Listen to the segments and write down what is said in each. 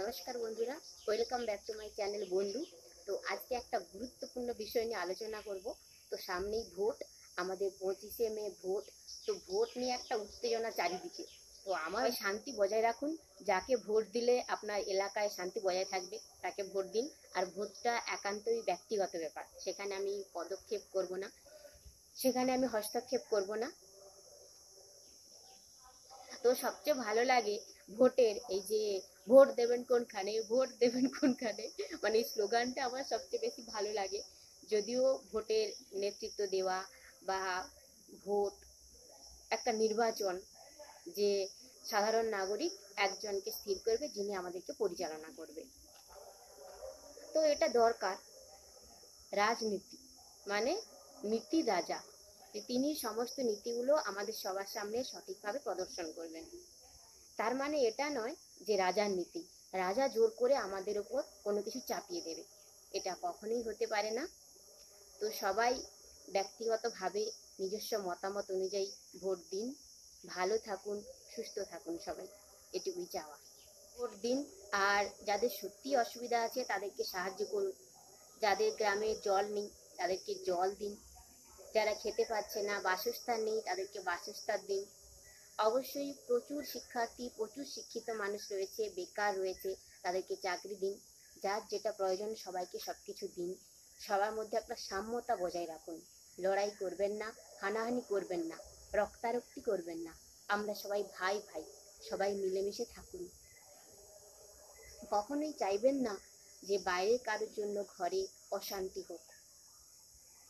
নমস্কার বন্ধুরা, welcome back to my channel বন্ধু। তো আজকে একটা গুরুত্বপূর্ণ বিষয় নিয়ে আলোচনা করব। তো সামনেই ভোট, আমাদের 25শে মে ভোট। তো ভোট নিয়ে একটা উত্তেজনা চারিদিকে। তো আমার শান্তি বজায় রাখুন, যাকে ভোট দিলে আপনার এলাকায় শান্তি বজায় থাকবে তাকে ভোট দিন। আর ভোটটা একান্তই ব্যক্তিগত ব্যাপার, সেখানে আমি পদক্ষেপ করব না, সেখানে আমি হস্তক্ষেপ করব না। তো সবচেয়ে ভালো লাগে ভোটের এই যে ভোট দেবেন কোনখানে, ভোট দেবেন কোনখানে, মানে এই স্লোগানটা আমার সবচেয়ে বেশি ভালো লাগে। যদিও ভোটের নেতৃত্ব দেওয়া বা ভোট একটা নির্বাচন, যে সাধারণ নাগরিক একজনকে স্থির করবে যিনি আমাদেরকে পরিচালনা করবে, তো এটা দরকার। রাজনীতি মানে নীতি রাজা, যে তিনি সমস্ত নীতিগুলো আমাদের সবার সামনে সঠিকভাবে প্রদর্শন করবেন। তার মানে এটা নয় যে রাজার নীতি, রাজা জোর করে আমাদের ওপর কোনো কিছু চাপিয়ে দেবে, এটা কখনোই হতে পারে না। তো সবাই ব্যক্তিগতভাবে নিজস্ব মতামত অনুযায়ী ভোট দিন, ভালো থাকুন, সুস্থ থাকুন সবাই, এটুকুই চাওয়া। ভোট দিন, আর যাদের সত্যি অসুবিধা আছে তাদেরকে সাহায্য করুন। যাদের গ্রামে জল নেই তাদেরকে জল দিন, যারা খেতে পাচ্ছে না, বাসস্থান নেই, তাদেরকে বাসস্থান দিন। অবশ্যই প্রচুর শিক্ষার্থী, প্রচুর শিক্ষিত মানুষ রয়েছে, বেকার রয়েছে, তাদেরকে চাকরি দিন। যার যেটা প্রয়োজন সবাইকে সব কিছু দিন। সবার মধ্যে একটা সাম্যতা বজায় রাখুন। লড়াই করবেন না, হানাহানি করবেন না, রক্তারক্তি করবেন না। আমরা সবাই ভাই ভাই, সবাই মিলেমিশে থাকুন। কখনোই চাইবেন না যে বাইরে কারোর জন্য ঘরে অশান্তি হোক।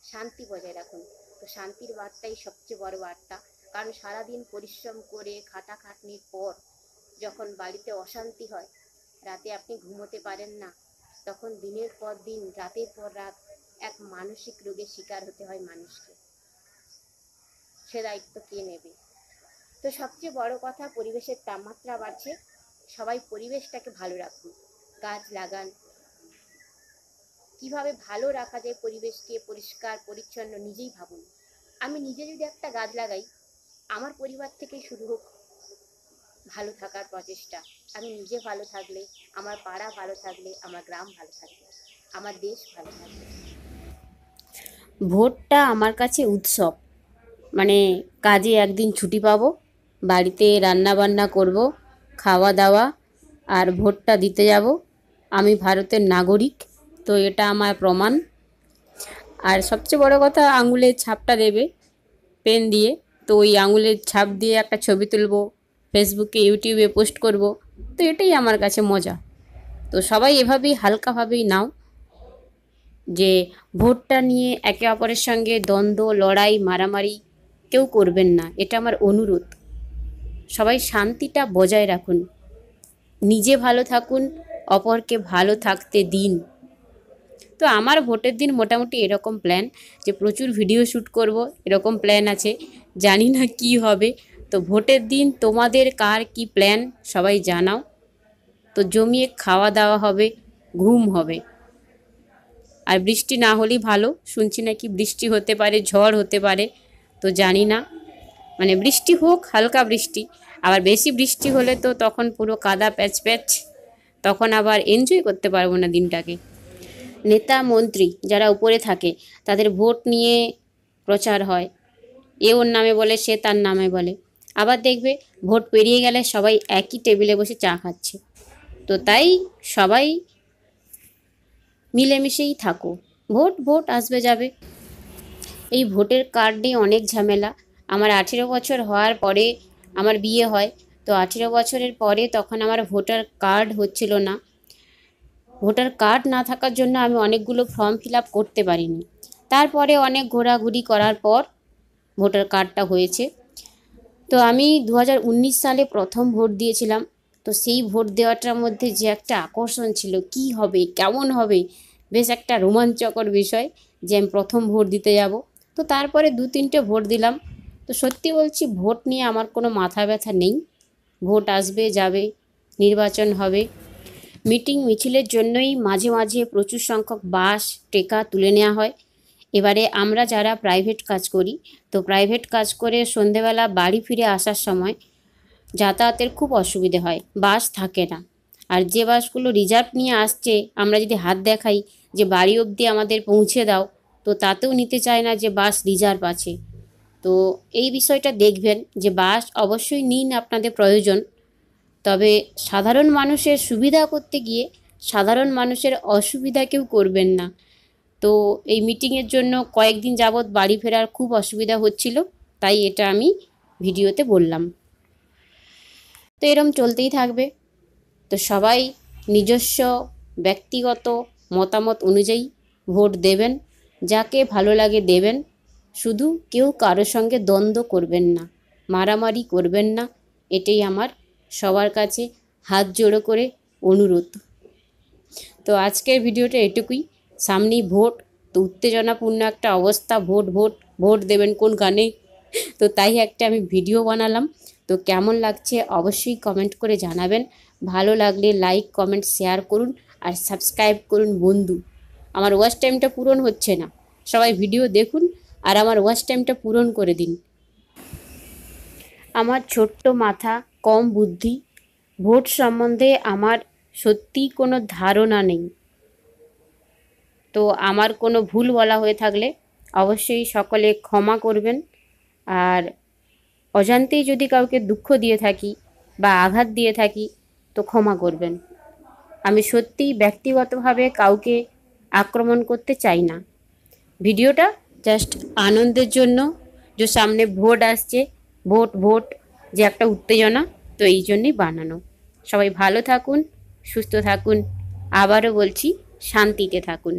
শান্তি বজায় রাখুন। তো শান্তির বার্তাই সবচেয়ে বড় বার্তা। কারণ সারাদিন পরিশ্রম করে খাটাখাটনির পর যখন বাড়িতে অশান্তি হয়, রাতে আপনি ঘুমোতে পারেন না, তখন দিনের পর দিন, রাতের পর রাত এক মানসিক রোগের শিকার হতে হয় মানুষকে। সে দায়িত্ব কে নেবে? তো সবচেয়ে বড় কথা, পরিবেশের তাপমাত্রা বাড়ছে, সবাই পরিবেশটাকে ভালো রাখুন, গাছ লাগান। কিভাবে ভালো রাখা যায় পরিবেশকে পরিষ্কার পরিচ্ছন্ন নিজেই ভাবুন। আমি নিজে যদি একটা গাছ লাগাই, আমার পরিবার থেকেই শুরু হোক ভালো থাকার প্রচেষ্টা। আমি নিজে ভালো থাকলে, আমার পাড়া ভালো থাকলে, আমার গ্রাম ভালো থাকবে, আমার দেশ ভালো থাকবে। ভোটটা আমার কাছে উৎসব, মানে কাজে একদিন ছুটি পাবো, বাড়িতে রান্না বান্না করব, খাওয়া দাওয়া, আর ভোটটা দিতে যাব। আমি ভারতের নাগরিক, তো এটা আমার প্রমাণ। আর সবচেয়ে বড় কথা, আঙুলের ছাপটা দেবে পেন দিয়ে, তো ওই আঙুলের ছাপ দিয়ে একটা ছবি তুলবো, ফেসবুকে ইউটিউবে পোস্ট করব। তো এটাই আমার কাছে মজা। তো সবাই এভাবেই হালকাভাবেই নাও, যে ভোটটা নিয়ে একে অপরের সঙ্গে দ্বন্দ্ব, লড়াই, মারামারি কেউ করবেন না, এটা আমার অনুরোধ। সবাই শান্তিটা বজায় রাখুন, নিজে ভালো থাকুন, অপরকে ভালো থাকতে দিন। তো আমার ভোটের দিন মোটামুটি এরকম প্ল্যান, যে প্রচুর ভিডিও শ্যুট করব, এরকম প্ল্যান আছে। জানি না কি হবে। তো ভোটের দিন তোমাদের কার কি প্ল্যান সবাই জানাও। তো জমিয়ে খাওয়া দাওয়া হবে, ঘুম হবে। আর বৃষ্টি না হলেই ভালো, শুনছি নাকি বৃষ্টি হতে পারে, ঝড় হতে পারে। তো জানি না, মানে বৃষ্টি হোক, হালকা বৃষ্টি। আবার বেশি বৃষ্টি হলে তো তখন পুরো কাদা প্যাচ প্যাচ, তখন আবার এনজয় করতে পারবো না দিনটাকে। নেতা মন্ত্রী যারা উপরে থাকে, তাদের ভোট নিয়ে প্রচার হয়, এ ওর নামে বলে, সে তার নামে বলে। আবার দেখবে ভোট পেরিয়ে গেলে সবাই একই টেবিলে বসে চা খাচ্ছে। তো তাই সবাই মিলেমিশেই থাকো। ভোট ভোট আসবে যাবে। এই ভোটের কার্ড নিয়ে অনেক ঝামেলা। আমার 18 বছর হওয়ার পরে আমার বিয়ে হয়। তো 18 বছরের পরে তখন আমার ভোটার কার্ড হচ্ছিল না। ভোটার কার্ড না থাকার জন্য আমি অনেকগুলো ফর্ম ফিল আপ করতে পারিনি। তারপরে অনেক ঘোরাঘুরি করার পর ভোটার কার্ডটা হয়েছে। তো আমি 2019 সালে প্রথম ভোট দিয়েছিলাম। তো সেই ভোট দেওয়াটার মধ্যে যে একটা আকর্ষণ ছিল, কি হবে, কেমন হবে, বেশ একটা রোমাঞ্চকর বিষয়, যে আমি প্রথম ভোট দিতে যাব। তো তারপরে 2-3টে ভোট দিলাম। তো সত্যি বলছি, ভোট নিয়ে আমার কোনো মাথা ব্যথা নেই। ভোট আসবে যাবে, নির্বাচন হবে। মিটিং মিছিলের জন্যই মাঝে মাঝে প্রচুর সংখ্যক বাস টেকা তুলে নেওয়া হয়। এবারে আমরা যারা প্রাইভেট কাজ করি, তো প্রাইভেট কাজ করে সন্ধেবেলা বাড়ি ফিরে আসার সময় যাতায়াতের খুব অসুবিধে হয়, বাস থাকে না। আর যে বাসগুলো রিজার্ভ নিয়ে আসছে আমরা যদি হাত দেখাই যে বাড়ি অবধি আমাদের পৌঁছে দাও, তো তাতেও নিতে চায় না যে বাস রিজার্ভ আছে। তো এই বিষয়টা দেখবেন যে বাস অবশ্যই নিন, আপনাদের প্রয়োজন, তবে সাধারণ মানুষের সুবিধা করতে গিয়ে সাধারণ মানুষের অসুবিধা কেউ করবেন না। তো এই মিটিংয়ের জন্য কয়েকদিন যাবৎ বাড়ি ফেরার খুব অসুবিধা হচ্ছিল, তাই এটা আমি ভিডিওতে বললাম। তো এরম চলতেই থাকবে। তো সবাই নিজস্ব ব্যক্তিগত মতামত অনুযায়ী ভোট দেবেন, যাকে ভালো লাগে দেবেন। শুধু কেউ কারোর সঙ্গে দ্বন্দ্ব করবেন না, মারামারি করবেন না, এটাই আমার সবার কাছে হাত জোড়ো করে অনুরোধ। তো আজকের ভিডিওটা এটুকুই। সামনেই ভোট, তো উত্তেজনাপূর্ণ একটা অবস্থা, ভোট ভোট ভোট দেবেন কোন গানে, তো তাই একটা আমি ভিডিও বানালাম। তো কেমন লাগছে অবশ্যই কমেন্ট করে জানাবেন। ভালো লাগলে লাইক কমেন্ট শেয়ার করুন আর সাবস্ক্রাইব করুন বন্ধু। আমার ওয়াচ টাইমটা পূরণ হচ্ছে না, সবাই ভিডিও দেখুন আর আমার ওয়াচ টাইমটা পূরণ করে দিন। আমার ছোট্ট মাথা, কম বুদ্ধি, ভোট সম্বন্ধে আমার সত্যিই কোনো ধারণা নেই। তো আমার কোনো ভুল বলা হয়ে থাকলে অবশ্যই সকলে ক্ষমা করবেন। আর অজান্তেই যদি কাউকে দুঃখ দিয়ে থাকি বা আঘাত দিয়ে থাকি তো ক্ষমা করবেন। আমি সত্যিই ব্যক্তিগতভাবে কাউকে আক্রমণ করতে চাই না। ভিডিওটা জাস্ট আনন্দের জন্য, যে সামনে ভোট আসছে, ভোট ভোট যে একটা উত্তেজনা, তো এই জন্যই বানানো। সবাই ভালো থাকুন, সুস্থ থাকুন, আবারও বলছি শান্তিতে থাকুন।